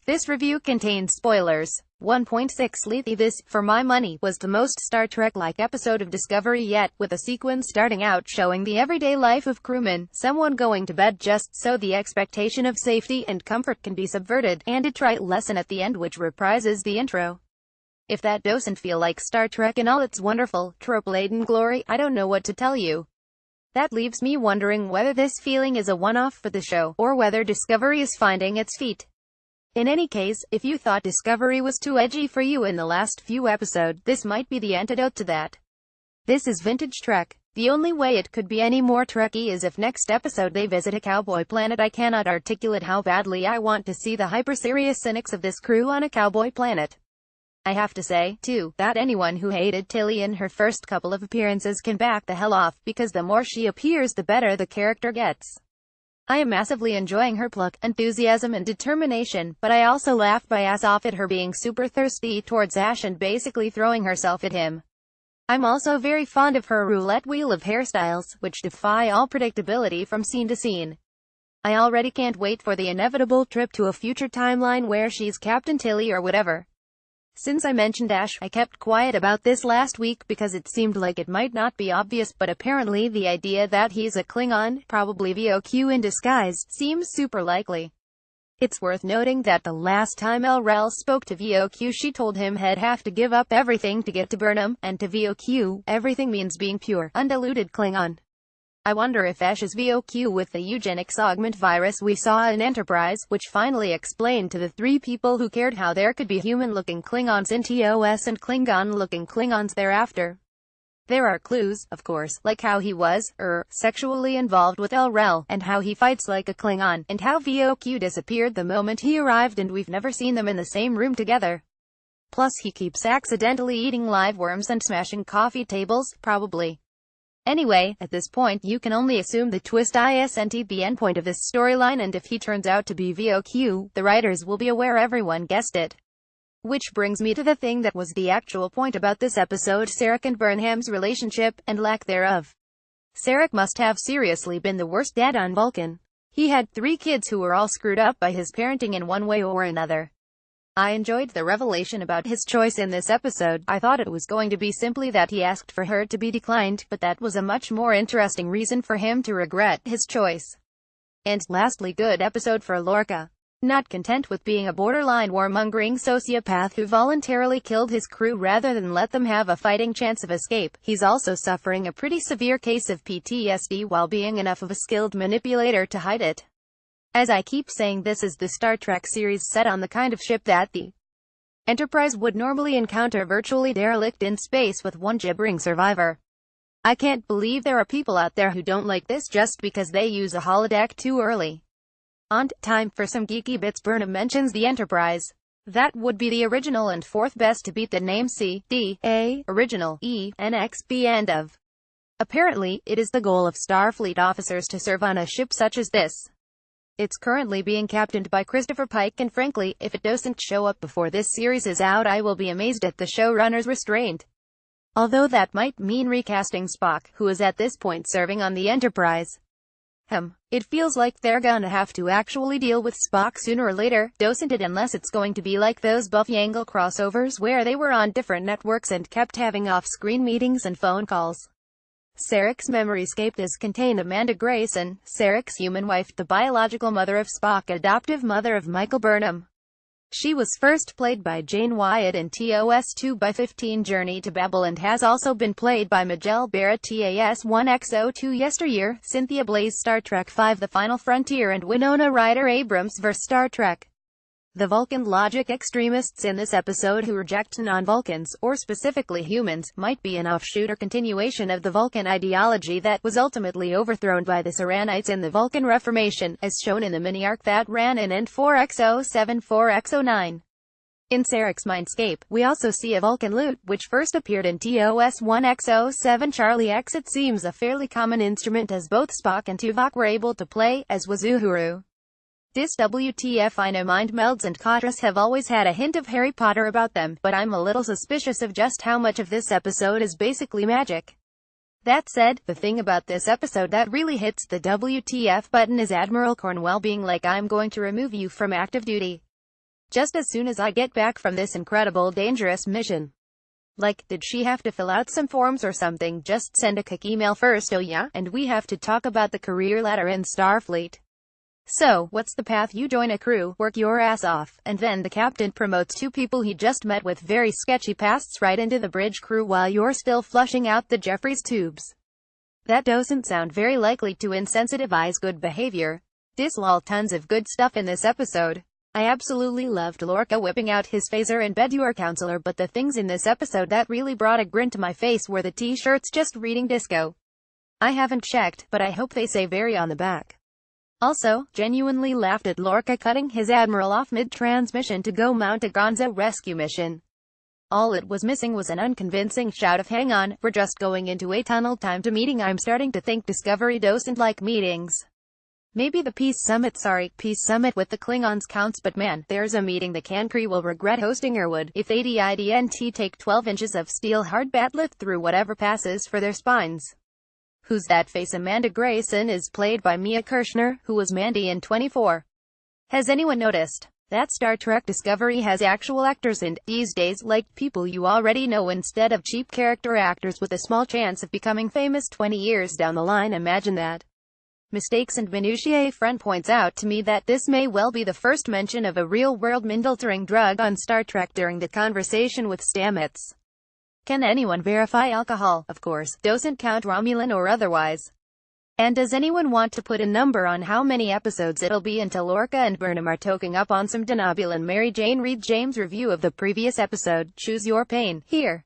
This review contains spoilers. 1.6 Lethe This, for my money, was the most Star Trek-like episode of Discovery yet, with a sequence starting out showing the everyday life of crewmen, someone going to bed just so the expectation of safety and comfort can be subverted, and a trite lesson at the end which reprises the intro. If that doesn't feel like Star Trek in all its wonderful, trope-laden glory, I don't know what to tell you. That leaves me wondering whether this feeling is a one-off for the show, or whether Discovery is finding its feet. In any case, if you thought Discovery was too edgy for you in the last few episodes, this might be the antidote to that. This is vintage Trek. The only way it could be any more Trekky is if next episode they visit a cowboy planet. I cannot articulate how badly I want to see the hyper-serious cynics of this crew on a cowboy planet. I have to say, too, that anyone who hated Tilly in her first couple of appearances can back the hell off, because the more she appears the better the character gets. I am massively enjoying her pluck, enthusiasm and determination, but I also laugh my ass off at her being super thirsty towards Ash and basically throwing herself at him. I'm also very fond of her roulette wheel of hairstyles, which defy all predictability from scene to scene. I already can't wait for the inevitable trip to a future timeline where she's Captain Tilly or whatever. Since I mentioned Ash, I kept quiet about this last week because it seemed like it might not be obvious, but apparently the idea that he's a Klingon, probably VOQ in disguise, seems super likely. It's worth noting that the last time Rel spoke to VOQ she told him he'd have to give up everything to get to Burnham, and to VOQ, everything means being pure, undiluted Klingon. I wonder if Ash is VOQ with the eugenics augment virus we saw in Enterprise, which finally explained to the three people who cared how there could be human-looking Klingons in TOS and Klingon-looking Klingons thereafter. There are clues, of course, like how he was, sexually involved with Rel, and how he fights like a Klingon, and how VOQ disappeared the moment he arrived and we've never seen them in the same room together. Plus he keeps accidentally eating live worms and smashing coffee tables, probably. Anyway, at this point you can only assume the twist isn't the endpoint of this storyline, and if he turns out to be VOQ, the writers will be aware everyone guessed it. Which brings me to the thing that was the actual point about this episode: Sarek and Burnham's relationship, and lack thereof. Sarek must have seriously been the worst dad on Vulcan. He had 3 kids who were all screwed up by his parenting in one way or another. I enjoyed the revelation about his choice in this episode. I thought it was going to be simply that he asked for her to be declined, but that was a much more interesting reason for him to regret his choice. And lastly, good episode for Lorca. Not content with being a borderline warmongering sociopath who voluntarily killed his crew rather than let them have a fighting chance of escape, he's also suffering a pretty severe case of PTSD while being enough of a skilled manipulator to hide it. As I keep saying, this is the Star Trek series set on the kind of ship that the Enterprise would normally encounter virtually derelict in space with one gibbering survivor. I can't believe there are people out there who don't like this just because they use a holodeck too early. On time for some geeky bits. Burnham mentions the Enterprise. That would be the original and 4th best to beat the name C.D.A. original E.N.X.B. end of. Apparently, it is the goal of Starfleet officers to serve on a ship such as this. It's currently being captained by Christopher Pike, and frankly, if it doesn't show up before this series is out, I will be amazed at the showrunner's restraint. Although that might mean recasting Spock, who is at this point serving on the Enterprise. It feels like they're gonna have to actually deal with Spock sooner or later, doesn't it, unless it's going to be like those Buffy Angle crossovers where they were on different networks and kept having off-screen meetings and phone calls. Sarek's memoryscape does contain Amanda Grayson, Sarek's human wife, the biological mother of Spock, adoptive mother of Michael Burnham. She was first played by Jane Wyatt in TOS 2x15 Journey to Babel, and has also been played by Majel Barrett TAS 1X02 Yesteryear, Cynthia Blaze Star Trek V The Final Frontier, and Winona Ryder Abrams vs. Star Trek. The Vulcan logic extremists in this episode who reject non-Vulcans, or specifically humans, might be an offshoot or continuation of the Vulcan ideology that was ultimately overthrown by the Serenites in the Vulcan Reformation, as shown in the mini-arc that ran in End 4X07-4X09. In Sarek's mindscape, we also see a Vulcan lute, which first appeared in TOS 1X07 Charlie X. It seems a fairly common instrument, as both Spock and Tuvok were able to play, as was Uhuru. This WTF, I know mind melds and Katras have always had a hint of Harry Potter about them, but I'm a little suspicious of just how much of this episode is basically magic. That said, the thing about this episode that really hits the WTF button is Admiral Cornwell being like, "I'm going to remove you from active duty." just as soon as I get back from this incredible dangerous mission. Like, did she have to fill out some forms or something? Just send a quick email first, oh yeah? And we have to talk about the career ladder in Starfleet. So, what's the path? You join a crew, work your ass off, and then the captain promotes two people he just met with very sketchy pasts right into the bridge crew while you're still flushing out the Jeffries tubes. That doesn't sound very likely to insensitivize good behavior. Lol, tons of good stuff in this episode. I absolutely loved Lorca whipping out his phaser in bed, your counselor, but the things in this episode that really brought a grin to my face were the t-shirts just reading disco. I haven't checked, but I hope they say very on the back. Also, genuinely laughed at Lorca cutting his admiral off mid-transmission to go mount a Gonzo rescue mission. All it was missing was an unconvincing shout of "Hang on, we're just going into a tunnel, time to meeting." I'm starting to think Discovery doesn't like meetings. Maybe the Peace Summit with the Klingons counts, but man, there's a meeting the Cancri will regret hosting Irwood if they didn't take 12 inches of steel hard batleth through whatever passes for their spines. Who's that face? Amanda Grayson is played by Mia Kirshner, who was Mandy in 24. Has anyone noticed that Star Trek Discovery has actual actors in, these days, like people you already know instead of cheap character actors with a small chance of becoming famous 20 years down the line? Imagine that. Mistakes and minutiae. Friend points out to me that this may well be the first mention of a real-world mind-altering drug on Star Trek during the conversation with Stamets. Can anyone verify alcohol? Of course, doesn't count Romulan or otherwise. And does anyone want to put a number on how many episodes it'll be until Lorca and Burnham are toking up on some denobulin? Mary Jane, read James' review of the previous episode. Choose your pain. Here.